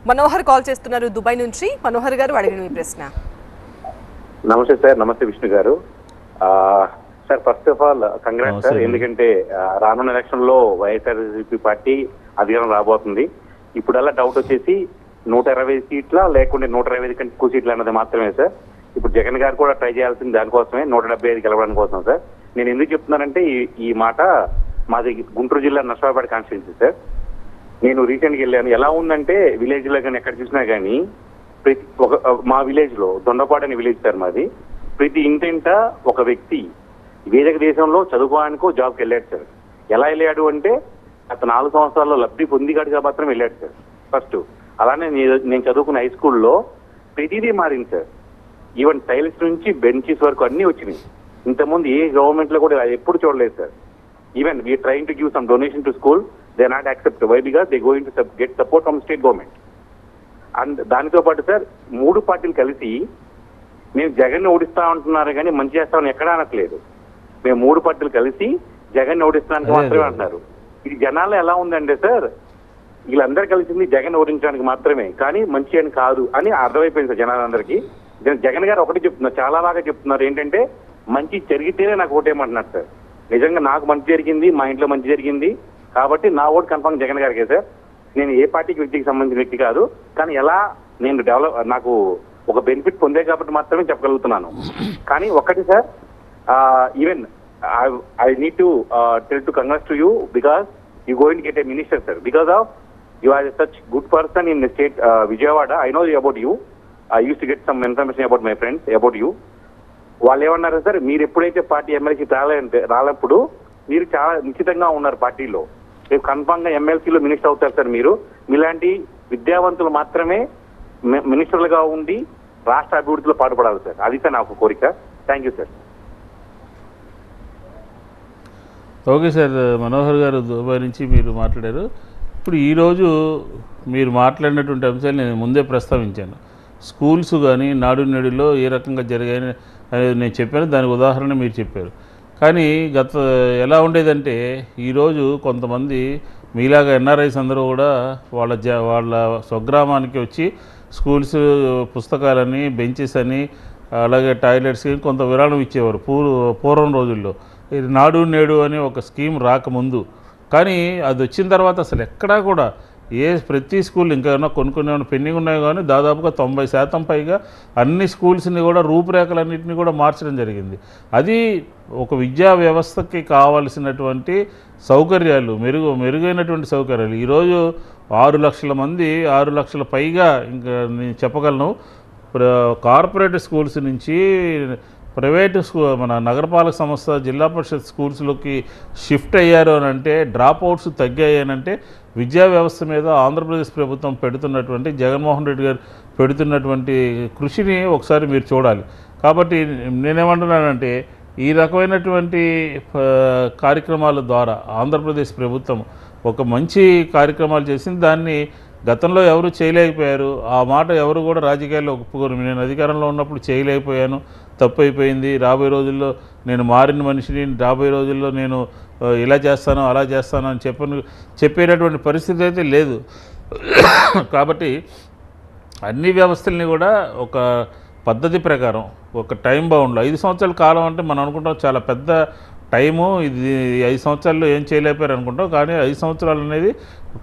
Manohar call చేస్తున్నారు Dubai నుంచి. మనోహర్ గారు అడిగిన మీ ప్రశ్న. నమస్తే సార్. నమస్తే విష్ణు గారు. Sir first of all congrats sir. ఎందుకంటే రానున్న ఎలక్షన్ లో వైఎస్ఆర్సీపీ పార్టీ అధికారం రాబోతుంది. ఇప్పుడల్లా డౌట్ వచ్చేసి 120 సీట్ల లేకుంటే 125 కంటే ఎక్కువ సీట్లు అన్నది మాత్రమే సార్. ఇప్పుడు జగన్ గారు కూడా ట్రై చేయాల్సింది దానికోసమే, 175 గెలవడానికి కోసం సార్. నేను ఎందుకు చెప్తున్నానంటే ఈ మాట మాది గుంటూరు జిల్లా నర్సాపేట కాన్స్టిట్యున్సీ సార్. నేను రీసెంట్గా వెళ్ళాను. ఎలా ఉందంటే విలేజ్ లో కానీ ఎక్కడ చూసినా కానీ ప్రతి మా విలేజ్ లో దొండపాడు అనే విలేజ్ సార్ మాది. ప్రతి ఇంటింట ఒక వ్యక్తి వేదిక దేశంలో చదువుకోవడానికో జాబ్కి వెళ్ళాడు సార్. ఎలా వెళ్ళాడు అంటే అతను 4 సంవత్సరాల్లో లబ్ధి పొందిగాడుగా మాత్రం వెళ్ళాడు సార్ ఫస్ట్. అలానే నేను చదువుకున్న హై స్కూల్లో ప్రతిదీ మారింది సార్. ఈవెన్ టైల్స్ నుంచి బెంచెస్ వరకు అన్ని వచ్చినాయి. ఇంతకుముందు ఏ గవర్నమెంట్ లో కూడా ఎప్పుడు చూడలేదు sir. Even we trying to give some donation to school, they not accept. Why? Because they going to get support from state government. And దానితో పాటు సార్ 3 పార్టీలు కలిసి మేము జగన్ ఓడిస్తా ఉంటున్నారు కానీ మంచి చేస్తామని ఎక్కడా అనట్లేదు. మేము 3 పార్టీలు కలిసి జగన్ ఓడిస్తానికి మాత్రమే అంటున్నారు. ఇది జనాల్లో ఎలా ఉందంటే సార్, వీళ్ళందరూ కలిసింది జగన్ ఓడించడానికి మాత్రమే కానీ మంచి అని కాదు అని అర్థమైపోయింది సార్ జనాలందరికీ. జగన్ గారు ఒకటి చెప్తున్నారు, చాలా బాగా చెప్తున్నారు. ఏంటంటే మంచి జరిగితేనే నాకు ఓటేయమంటున్నారు సార్. నిజంగా నాకు మంచి జరిగింది, మా ఇంట్లో మంచి జరిగింది కాబట్టి నా ఓటు కన్ఫర్మ్ జగన్ గారికే సార్. నేను ఏ పార్టీకి వ్యక్తికి సంబంధించిన వ్యక్తి కాదు. కానీ ఎలా నేను నాకు ఒక బెనిఫిట్ పొందే కాబట్టి మాత్రమే చెప్పగలుగుతున్నాను. కానీ ఒకటి sir, even I need to tell to congrats to you because you going to get a minister sir. Because of you are such good person in state Vijayawada. I know about you. I use to get some information about my friends about you. వాళ్ళు ఏమన్నారు sir, మీరు ఎప్పుడైతే party MLC రానప్పుడు మీరు చాలా నిశ్చితంగా ఉన్నారు పార్టీలో. రేపు కన్ఫామ్ గా ఎమ్మెల్సీలో మినిస్టర్ అవుతారు సార్. మీరు మీలాంటి విద్యావంతులు మాత్రమే మినిస్టర్లుగా ఉండి రాష్ట్ర అభివృద్ధిలో పాటుపడాలి సార్. అది సార్ నాకు కోరిక. Thank you sir. Okay sir. Manohar గారు దుబాయ్ నుంచి మీరు మాట్లాడారు. ఇప్పుడు ఈరోజు మీరు మాట్లాడినటువంటి అంశాలు నేను ముందే ప్రస్తావించాను. స్కూల్స్ కానీ నాడు నేడులో ఏ రకంగా జరిగాయని అనేది నేను చెప్పాను. దానికి ఉదాహరణ మీరు చెప్పారు. కానీ ఎలా ఉండేదంటే ఈరోజు కొంతమంది మీలాగా ఎన్ఆర్ఐస్ అందరూ కూడా వాళ్ళ స్వగ్రామానికి వచ్చి స్కూల్స్ పుస్తకాలని, బెంచెస్ అని, అలాగే టాయిలెట్స్కి కొంత విరాళం ఇచ్చేవారు పూర్వం రోజుల్లో. ఇది నాడు నేడు అని ఒక స్కీమ్ రాకముందు. కానీ అది వచ్చిన తర్వాత అసలు ఎక్కడా కూడా ప్రతి స్కూల్ ఇంకా ఏమైనా కొన్ని పెండింగ్ ఉన్నాయి కానీ దాదాపుగా 90% పైగా అన్ని స్కూల్స్ని కూడా రూపురేఖలన్నింటినీ కూడా మార్చడం జరిగింది. అది ఒక విద్యా వ్యవస్థకి కావాల్సినటువంటి సౌకర్యాలు, మెరుగైనటువంటి సౌకర్యాలు. ఈరోజు 6 లక్షల మంది, 6 లక్షల పైగా ఇంకా నేను చెప్పగలను కార్పొరేట్ స్కూల్స్ నుంచి ప్రైవేటు మన నగరపాలక సంస్థ, జిల్లా పరిషత్ స్కూల్స్లోకి షిఫ్ట్ అయ్యారు అని అంటే, డ్రాప్ అవుట్స్ తగ్గాయనంటే విద్యా వ్యవస్థ మీద ఆంధ్రప్రదేశ్ ప్రభుత్వం పెడుతున్నటువంటి, జగన్మోహన్ రెడ్డి గారు పెడుతున్నటువంటి కృషిని ఒకసారి మీరు చూడాలి. కాబట్టి నేనేమంటున్నానంటే ఈ రకమైనటువంటి కార్యక్రమాల ద్వారా ఆంధ్రప్రదేశ్ ప్రభుత్వం ఒక మంచి కార్యక్రమాలు చేసింది. దాన్ని గతంలో ఎవరు చేయలేకపోయారు. ఆ మాట ఎవరు కూడా రాజకీయాల్లో ఒప్పుకోరు. నేను అధికారంలో ఉన్నప్పుడు చేయలేకపోయాను, తప్పు అయిపోయింది, రాబోయే రోజుల్లో నేను మారిన మనిషిని, రాబోయే రోజుల్లో నేను ఇలా చేస్తాను అలా చేస్తాను అని చెప్పేటటువంటి పరిస్థితి అయితే లేదు. కాబట్టి అన్ని వ్యవస్థల్ని కూడా ఒక పద్ధతి ప్రకారం ఒక టైం బౌండ్లో 5 సంవత్సరాల కాలం అంటే మనం అనుకుంటాం చాలా పెద్ద టైము, ఇది 5 సంవత్సరాల్లో ఏం చేయలేపారు అనుకుంటాం. కానీ 5 సంవత్సరాలు అనేది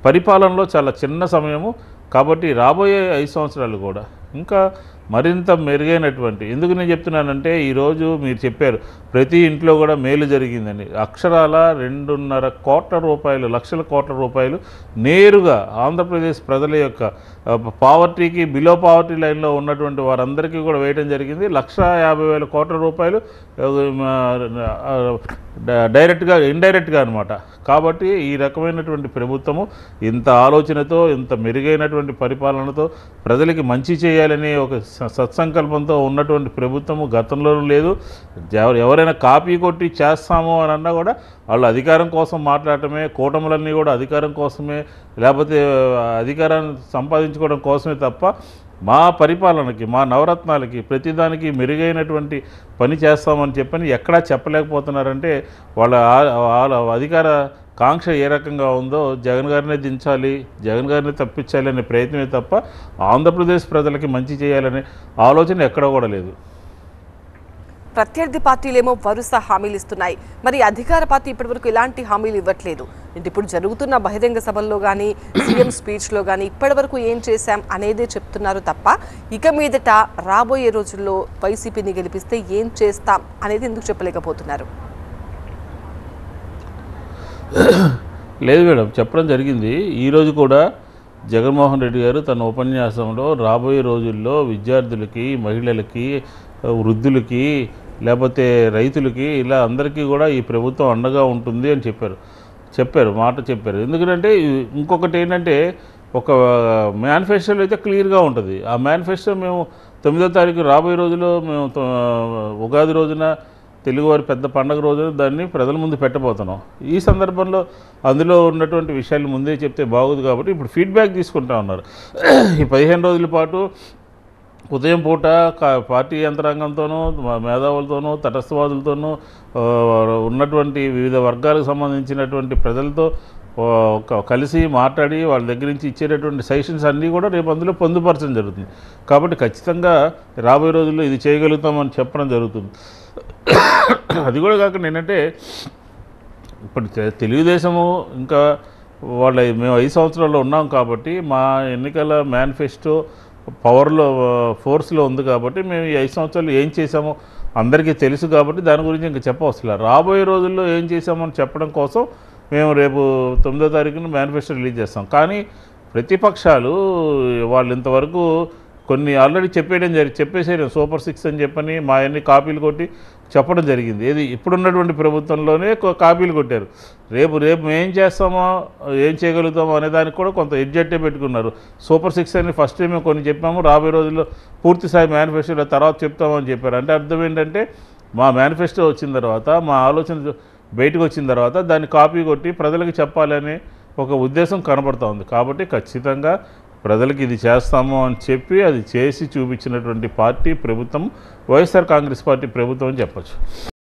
పరిపాలనలో చాలా చిన్న సమయము. కాబట్టి రాబోయే 5 సంవత్సరాలు కూడా ఇంకా మరింత మెరుగైనటువంటి, ఎందుకు నేను చెప్తున్నానంటే ఈరోజు మీరు చెప్పారు ప్రతి ఇంట్లో కూడా మేలు జరిగిందని. అక్షరాల 2.5 లక్షల కోట్ల రూపాయలు నేరుగా ఆంధ్రప్రదేశ్ ప్రజల యొక్క పావర్టీకి, బిలో పావర్టీ లైన్లో ఉన్నటువంటి వారందరికీ కూడా వేయడం జరిగింది. 1,50,000 కోట్ల రూపాయలు డైరెక్ట్గా, ఇండైరెక్ట్గా అనమాట. కాబట్టి ఈ రకమైనటువంటి ప్రభుత్వము ఇంత ఆలోచనతో, ఇంత మెరుగైనటువంటి పరిపాలనతో, ప్రజలకి మంచి చేయాలని ఒక సత్సంకల్పంతో ఉన్నటువంటి ప్రభుత్వము గతంలోనూ లేదు. ఎవరైనా కాపీ కొట్టి చేస్తాము అని అన్నా కూడా వాళ్ళు అధికారం కోసం మాట్లాడటమే, కూటములన్నీ కూడా అధికారం కోసమే, లేకపోతే అధికారాన్ని సంపాదించుకోవడం కోసమే తప్ప మా పరిపాలనకి, మా నవరత్నాలకి, ప్రతిదానికి మెరుగైనటువంటి పని చేస్తామని చెప్పని ఎక్కడా చెప్పలేకపోతున్నారంటే వాళ్ళ అధికార కాంక్ష ఏ రకంగా ఉందో జగన్ గారినే దించాలి, జగన్ గారిని తప్పించాలి అనే ప్రయత్నమే తప్ప ఆంధ్రప్రదేశ్ ప్రజలకి మంచి చేయాలనే ఆలోచన ఎక్కడ కూడా లేదు. ప్రత్యర్థి పార్టీలేమో వరుస హామీలు ఇస్తున్నాయి, మరి అధికార పార్టీ ఇప్పటివరకు ఎలాంటి హామీలు ఇవ్వట్లేదు. ఇప్పుడు జరుగుతున్న బహిరంగ సభల్లో కానీ సీఎం స్పీచ్లో కానీ ఇప్పటివరకు ఏం చేశాం అనేదే చెప్తున్నారు తప్ప ఇక మీదట రాబోయే రోజుల్లో వైసీపీని గెలిపిస్తే ఏం చేస్తాం అనేది ఎందుకు చెప్పలేకపోతున్నారు? లేదు మేడం, చెప్పడం జరిగింది. ఈరోజు కూడా జగన్మోహన్ రెడ్డి గారు తన ఉపన్యాసంలో రాబోయే రోజుల్లో విద్యార్థులకి, మహిళలకి, వృద్ధులకి, లేకపోతే రైతులకి, ఇలా అందరికీ కూడా ఈ ప్రభుత్వం అండగా ఉంటుంది అని మాట చెప్పారు. ఎందుకంటే ఇంకొకటి ఏంటంటే ఒక మేనిఫెస్టోలో అయితే క్లియర్గా ఉంటుంది. ఆ మేనిఫెస్టో మేము 9వ తారీఖు రాబోయే రోజుల్లో మేము ఉగాది రోజున తెలుగువారి పెద్ద పండగ రోజున దాన్ని ప్రజల ముందు పెట్టబోతున్నాం. ఈ సందర్భంలో అందులో ఉన్నటువంటి విషయాలు ముందే చెప్తే బాగోదు కాబట్టి ఇప్పుడు ఫీడ్బ్యాక్ తీసుకుంటా ఉన్నారు. ఈ 15 రోజుల పాటు ఉదయం పూట పార్టీ యంత్రాంగంతోనూ, మేధావులతోనూ, తటస్థవాదులతోనూ, ఉన్నటువంటి వివిధ వర్గాలకు సంబంధించినటువంటి ప్రజలతో కలిసి మాట్లాడి వాళ్ళ దగ్గర నుంచి ఇచ్చేటటువంటి సజెషన్స్ అన్నీ కూడా రేపు అందులో పొందుపరచడం జరుగుతుంది. కాబట్టి ఖచ్చితంగా రాబోయే రోజుల్లో ఇది చేయగలుగుతామని చెప్పడం జరుగుతుంది. అది కూడా కాకుండా ఏంటంటే ఇప్పుడు తెలుగుదేశము ఇంకా మేము 5 సంవత్సరాల్లో ఉన్నాం కాబట్టి మా ఎన్నికల మేనిఫెస్టో పవర్లో ఫోర్స్లో ఉంది కాబట్టి మేము ఈ 5 సంవత్సరాలు ఏం చేసామో అందరికీ తెలుసు కాబట్టి దాని గురించి ఇంకా చెప్పవసలే. రాబోయే రోజుల్లో ఏం చేసామని చెప్పడం కోసం మేము రేపు 9వ తారీఖున మేనిఫెస్టో రిలీజ్ చేస్తాం. కానీ ప్రతిపక్షాలు వాళ్ళు ఇంతవరకు కొన్ని ఆల్రెడీ చెప్పేసారు సూపర్ 6 అని చెప్పని మా అన్ని కాపీలు కొట్టి చెప్పడం జరిగింది. ఏది ఇప్పుడున్నటువంటి ప్రభుత్వంలోనే కాపీలు కొట్టారు. రేపు ఏం చేస్తామో ఏం చేయగలుగుతామో అనే దానికి కూడా కొంత ఎడ్జెట్టే పెట్టుకున్నారు. సూపర్ 6 అని ఫస్ట్ టైం కొన్ని చెప్పాము, రాబోయే రోజుల్లో పూర్తి స్థాయి మేనిఫెస్టోలో తర్వాత చెప్తామని చెప్పారు. అంటే అర్థం ఏంటంటే మా మేనిఫెస్టో వచ్చిన తర్వాత, మా ఆలోచన బయటకు వచ్చిన తర్వాత దాన్ని కాపీ కొట్టి ప్రజలకు చెప్పాలనే ఒక ఉద్దేశం కనబడుతూ ఉంది. కాబట్టి ఖచ్చితంగా ప్రజలకు ఇది చేస్తాము అని చెప్పి అది చేసి చూపించినటువంటి పార్టీ ప్రభుత్వం వైఎస్ఆర్ కాంగ్రెస్ పార్టీ ప్రభుత్వం అని చెప్పచ్చు.